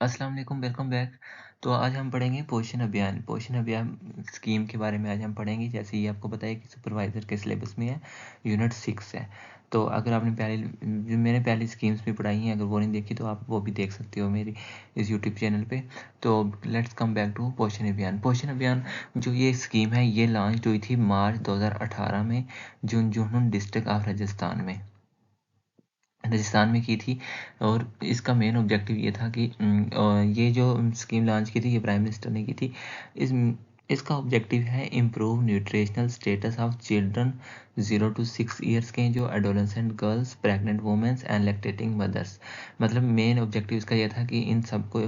अस्सलाम वालेकुम, welcome back. तो आज हम पढ़ेंगे पोषण अभियान। पोषण अभियान स्कीम के बारे में आज हम पढ़ेंगे। जैसे ये आपको पता है कि सुपरवाइज़र के सिलेबस में है, यूनिट 6 है। तो अगर आपने मैंने पहली स्कीम्स भी पढ़ाई हैं, अगर वो नहीं देखी तो आप वो भी देख सकते हो मेरी इस यूट्यूब चैनल पे। तो लेट्स कम बैक टू पोषण अभियान। पोषण अभियान जो ये स्कीम है, ये लॉन्च हुई थी मार्च 2018 में झुंझुनू डिस्ट्रिक्ट ऑफ राजस्थान में की थी। और इसका मेन ऑब्जेक्टिव ये था कि ये जो स्कीम लॉन्च की थी, ये प्राइम मिनिस्टर ने की थी। इस इसका ऑब्जेक्टिव है improve nutritional status of children 0 to 6 years के जो adolescent girls, pregnant women's and lactating mothers. मतलब मेन ऑब्जेक्टिव इसका ये था कि इन सबको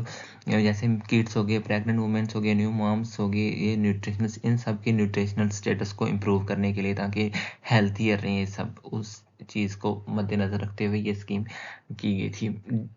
जैसे किड्स हो गए, प्रेग्नेंट वुमेन्स हो गए, न्यू मॉम्स हो गए, ये न्यूट्रिशनल इन सब के न्यूट्रिशनल स्टेटस को इम्प्रूव करने के लिए, ताकि हेल्थियर रहें ये सब। उस चीज़ को मद्देनज़र रखते हुए ये स्कीम की गई थी।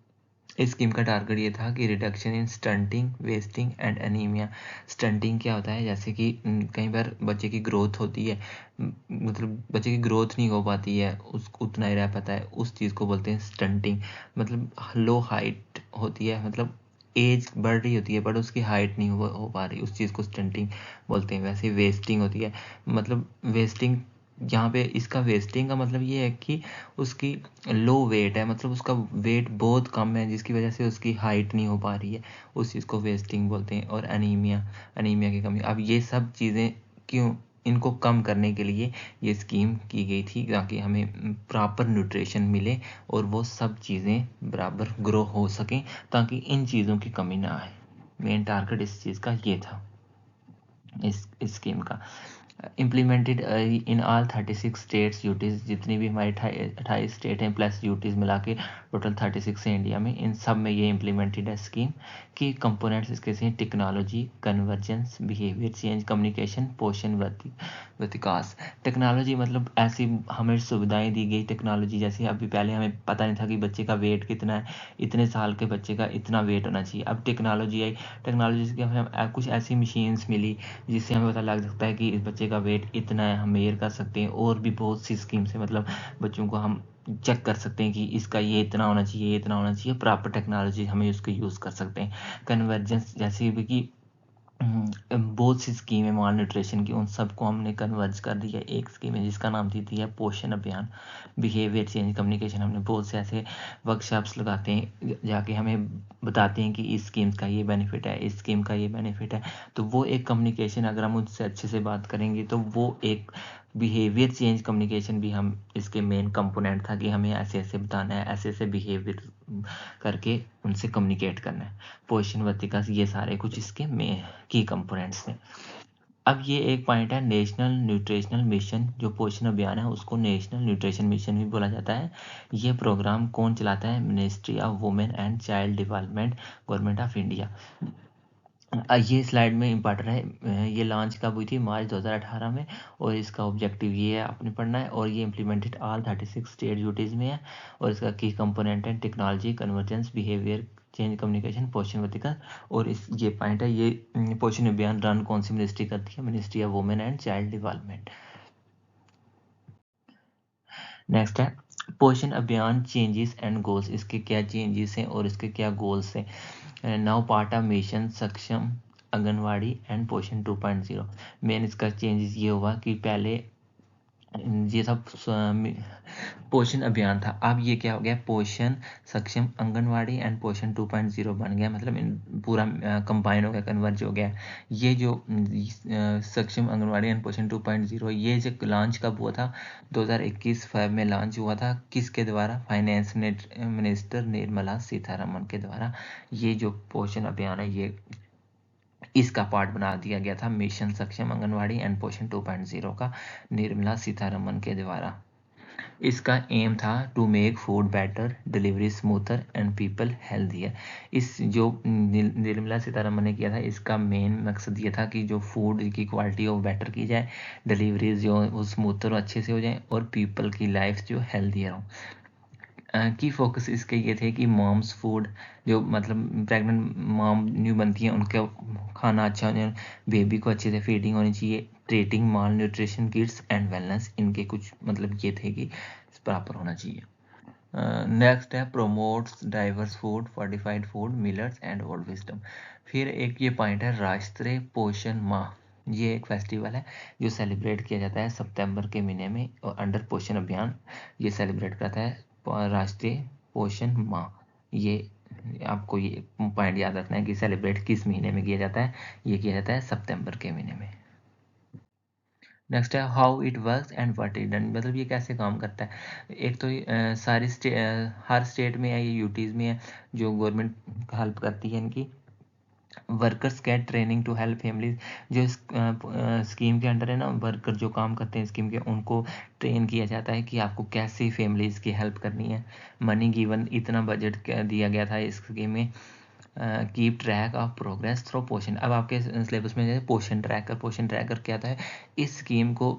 इस स्कीम का टारगेट ये था कि reduction in stunting, wasting and anaemia. Stunting क्या होता है? जैसे कि कई बार बच्चे की ग्रोथ होती है, मतलब बच्चे की ग्रोथ नहीं हो पाती है, उस उतना ही रह पाता है, उस चीज़ को बोलते हैं स्टंटिंग। मतलब लो हाइट होती है, मतलब एज बढ़ रही होती है बट उसकी हाइट नहीं हो पा रही, उस चीज़ को स्टंटिंग बोलते हैं। वैसे वेस्टिंग होती है, मतलब वेस्टिंग, यहाँ पे इसका वेस्टिंग का मतलब ये है कि उसकी लो वेट है, मतलब उसका वेट बहुत कम है जिसकी वजह से उसकी हाइट नहीं हो पा रही है, उस चीज़ को वेस्टिंग बोलते हैं। और एनीमिया, एनीमिया की कमी। अब ये सब चीज़ें क्यों, इनको कम करने के लिए ये स्कीम की गई थी, ताकि हमें प्रॉपर न्यूट्रिशन मिले और वो सब चीज़ें बराबर ग्रो हो सकें, ताकि इन चीज़ों की कमी ना आए। मेन टारगेट इस चीज़ का ये था, इस स्कीम का। Implemented in all 36 states UTs, जितनी भी हमारी 28 स्टेट हैं प्लस यूटीज़ मिला के टोटल 36 है इंडिया में, इन सब में ये इम्प्लीमेंटेड है स्कीम। की कंपोनेंट्स इसके हैं technology, convergence, behaviour change, communication, पोषण विकास। टेक्नोलॉजी मतलब ऐसी हमें सुविधाएं दी गई टेक्नोलॉजी, जैसे अभी पहले हमें पता नहीं था कि बच्चे का वेट कितना है, इतने साल के बच्चे का इतना वेट होना चाहिए। अब टेक्नोलॉजी आई, टेक्नोलॉजी से हमें कुछ ऐसी मशीन्स मिली जिससे हमें पता लग सकता है कि इस बच्चे का वेट इतना है, हम मेजर कर सकते हैं। और भी बहुत सी स्कीम से मतलब बच्चों को हम चेक कर सकते हैं कि इसका ये इतना होना चाहिए, ये इतना होना चाहिए। प्रॉपर टेक्नोलॉजी हमें उसको यूज़ कर सकते हैं। कन्वर्जेंस, जैसे भी कि बहुत सी स्कीम है माल न्यूट्रिशन की, उन सबको हमने कन्वर्ज कर दिया एक स्कीम है जिसका नाम दी है पोषण अभियान। बिहेवियर चेंज, कम्युनिकेशन, हमने बहुत से ऐसे वर्कशॉप्स लगाते हैं, जाके हमें बताते हैं कि इस स्कीम का ये बेनिफिट है, इस स्कीम का ये बेनिफिट है। तो वो एक कम्युनिकेशन, अगर हम उनसे अच्छे से बात करेंगे तो वो एक बिहेवियर चेंज कम्युनिकेशन भी हम इसके मेन कंपोनेंट था, कि हमें ऐसे ऐसे बताना है, ऐसे ऐसे बिहेवियर करके उनसे कम्युनिकेट करना है। पोषण वर्तिका, ये सारे कुछ इसके में की कंपोनेंट्स हैं। अब ये एक पॉइंट है नेशनल न्यूट्रिशनल मिशन। जो पोषण अभियान है उसको नेशनल न्यूट्रिशन मिशन भी बोला जाता है। ये प्रोग्राम कौन चलाता है? Ministry of women and child development, government of India. ये स्लाइड में इम्पॉर्टेंट है। ये लॉन्च कब हुई थी? मार्च 2018 में। और इसका ऑब्जेक्टिव ये है, आपने पढ़ना है। और ये इम्प्लीमेंटेड ऑल 36 स्टेट यूटीज़ में है। और इसका की कंपोनेंट है technology, convergence, behaviour change, communication, पोषण वर्तिका। और इस ये पॉइंट है, ये पोषण अभियान रन कौन सी मिनिस्ट्री करती है? Ministry of women and child development. Next है पोषण अभियान चेंजेस एंड गोल्स। इसके क्या चेंजेस हैं और इसके क्या गोल्स हैं? नाउ पार्ट ऑफ मिशन सक्षम आंगनवाड़ी एंड पोषण 2.0। मेन इसका चेंजेस ये हुआ कि पहले ये सब पोषण अभियान था, अब ये क्या हो गया? पोषण सक्षम आंगनवाड़ी एंड पोषण 2.0 बन गया। मतलब पूरा कंबाइन हो गया, कन्वर्ज हो गया। ये जो सक्षम आंगनवाड़ी एंड पोषण 2.0, ये जो लॉन्च कब हुआ था? 2021 फेब में लॉन्च हुआ था। किसके द्वारा? फाइनेंस मिनिस्टर निर्मला सीतारमण के द्वारा। ये जो पोषण अभियान है, ये इसका पार्ट बना दिया गया था मिशन सक्षम आंगनवाड़ी एंड पोषण 2.0 का, निर्मला सीतारमण के द्वारा। इसका एम था to make food better, delivery smoother and people healthier. इस जो निर्मला सीतारमण ने किया था, इसका मेन मकसद ये था कि जो फूड की क्वालिटी वो बेटर की जाए, डिलीवरीज जो वो स्मूथर और अच्छे से हो जाए, और पीपल की लाइफ जो हेल्थियर हो। की फोकस इसके ये थे कि मॉम्स फूड, जो मतलब प्रेग्नेंट मॉम न्यू बनती हैं, उनका खाना अच्छा होना, बेबी को अच्छे से फीडिंग होनी चाहिए, treating mall nutrition kids and wellness, इनके कुछ मतलब ये थे कि प्रॉपर होना चाहिए। नेक्स्ट है promotes diverse food, fortified food, millets and old wisdom. फिर एक ये पॉइंट है राष्ट्रीय पोषण माह। ये एक फेस्टिवल है जो सेलिब्रेट किया जाता है सितंबर के महीने में, और अंडर पोषण अभियान ये सेलिब्रेट करता है राष्ट्रीय पोषण माह। ये आपको ये पॉइंट याद रखना है कि सेलिब्रेट किस महीने में किया जाता है। ये किया जाता है सितंबर के महीने में। नेक्स्ट है how it works and what it done, मतलब ये कैसे काम करता है। एक तो हर स्टेट में है, ये यूटीज़ में है जो गवर्नमेंट हेल्प करती है इनकी। Workers get training to help families, जो इस स्कीम के अंडर है ना, वर्कर जो काम करते हैं स्कीम के, उनको ट्रेन किया जाता है कि आपको कैसे फैमिलीज़ की हेल्प करनी है। मनी गिवन, इतना बजट दिया गया था इस स्कीम में। Keep track of progress through पोषण। अब आपके सिलेबस में जैसे पोषण ट्रैकर क्या था है, इस स्कीम को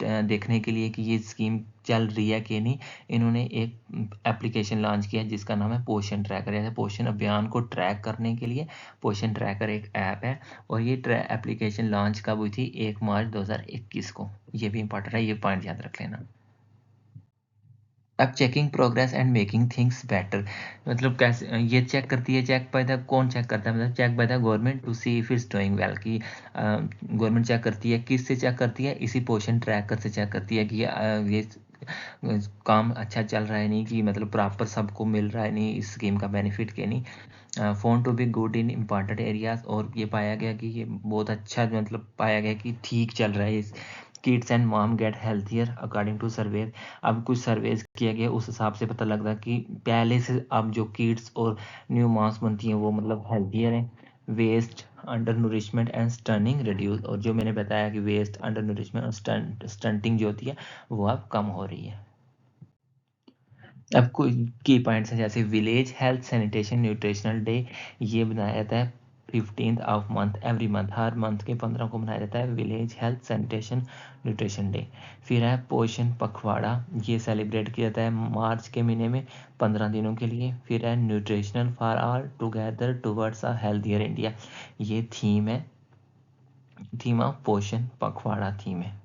देखने के लिए कि ये स्कीम चल रही है कि नहीं, इन्होंने एक एप्लीकेशन लॉन्च किया जिसका नाम है पोषण ट्रैकर। जैसे पोषण अभियान को ट्रैक करने के लिए पोषण ट्रैकर एक ऐप है, और ये एप्लीकेशन लॉन्च कब हुई थी, 1 मार्च 2021 को। ये भी इंपॉर्टेंट है, ये पॉइंट याद रख लेना। अब checking progress and making things better, मतलब कैसे ये चेक करती है, चेक बाय द, कौन चेक करता है, मतलब check by the government to see if it's doing well, कि गवर्नमेंट चेक करती है, किससे चेक करती है, इसी पोषण ट्रैकर से चेक करती है कि ये काम अच्छा चल रहा है नहीं, कि मतलब प्रॉपर सबको मिल रहा है नहीं इस स्कीम का बेनिफिट के नहीं। Found to be good in important areas, और ये पाया गया कि ये बहुत अच्छा, मतलब पाया गया कि ठीक चल रहा है इस। Kids and mom get healthier according to survey. अब कुछ सर्वेज किया गया, उस हिसाब से पता लग रहा है कि पहले से अब जो किड्स और न्यू मॉम्स बनती हैं वो मतलब हेल्थियर हैं। Waste, under nourishment and stunting reduce, और जो मैंने बताया कि वेस्ट, अंडर नूरिशमेंट और स्टंटिंग जो होती है वो अब कम हो रही है। अब कोई की पॉइंट्स हैं, जैसे village health sanitation nutritional day, ये बनाया जाता है 15th of month, every month, her month के 15 को मनाया जाता है village health sanitation nutrition day. फिर है पोषण पखवाड़ा, ये सेलिब्रेट किया जाता है मार्च के महीने में 15 दिनों के लिए। फिर है nutritional for all together towards a healthier India, ये थीम है, थीम ऑफ पोषण पखवाड़ा थीम है।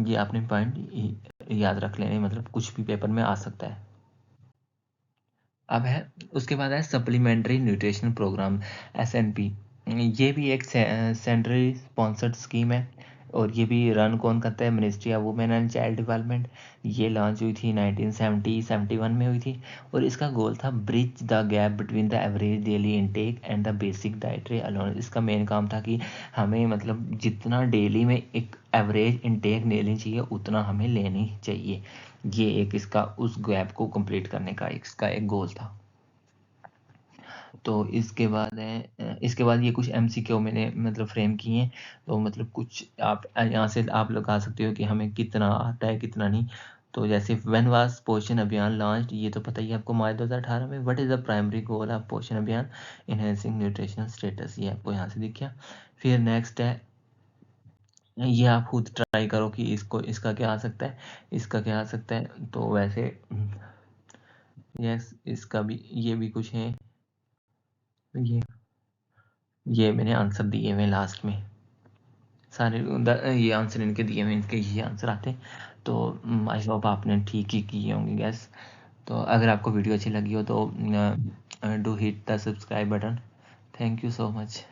ये आपने पॉइंट याद रख लेने, मतलब कुछ भी पेपर में आ सकता है। अब है उसके बाद है सप्लीमेंट्री न्यूट्रिशन प्रोग्राम, SNP। ये भी एक सेंट्रली स्पॉन्सर्ड स्कीम है, और ये भी रन कौन करता है, ministry of women and child development. ये लॉन्च हुई थी 1971 में हुई थी, और इसका गोल था bridge the gap between the average daily intake and the basic dietary alone. इसका मेन काम था कि हमें मतलब जितना डेली में एक एवरेज इनटेक लेनी चाहिए उतना हमें लेनी चाहिए। ये एक इसका उस गैप को कंप्लीट करने का इसका एक गोल था। तो इसके बाद है, इसके बाद ये कुछ MCQ मैंने मतलब फ्रेम किए हैं, तो मतलब कुछ आप यहाँ से आप लगा सकते हो कि हमें कितना आता है कितना नहीं। तो जैसे व्हेन वाज पोषण अभियान लॉन्च्ड, ये तो पता ही है आपको, मार्च 2018 में। What is the primary goal of पोषण अभियान, इनहेंसिंग न्यूट्रिशनल स्टेटस, ये आपको यहाँ से दिख गया। फिर नेक्स्ट है, ये आप खुद ट्राई करो कि इसको, इसका क्या आ सकता है, इसका क्या आ सकता है। तो वैसे यस, इसका भी, ये भी कुछ है, ये मैंने आंसर दिए हुए लास्ट में सारे ये आंसर इनके दिए हुए, इनके ये आंसर आते। तो आई होप आपने ठीक ही किए होंगे गैस। तो अगर आपको वीडियो अच्छी लगी हो तो do hit the subscribe button. Thank you so much.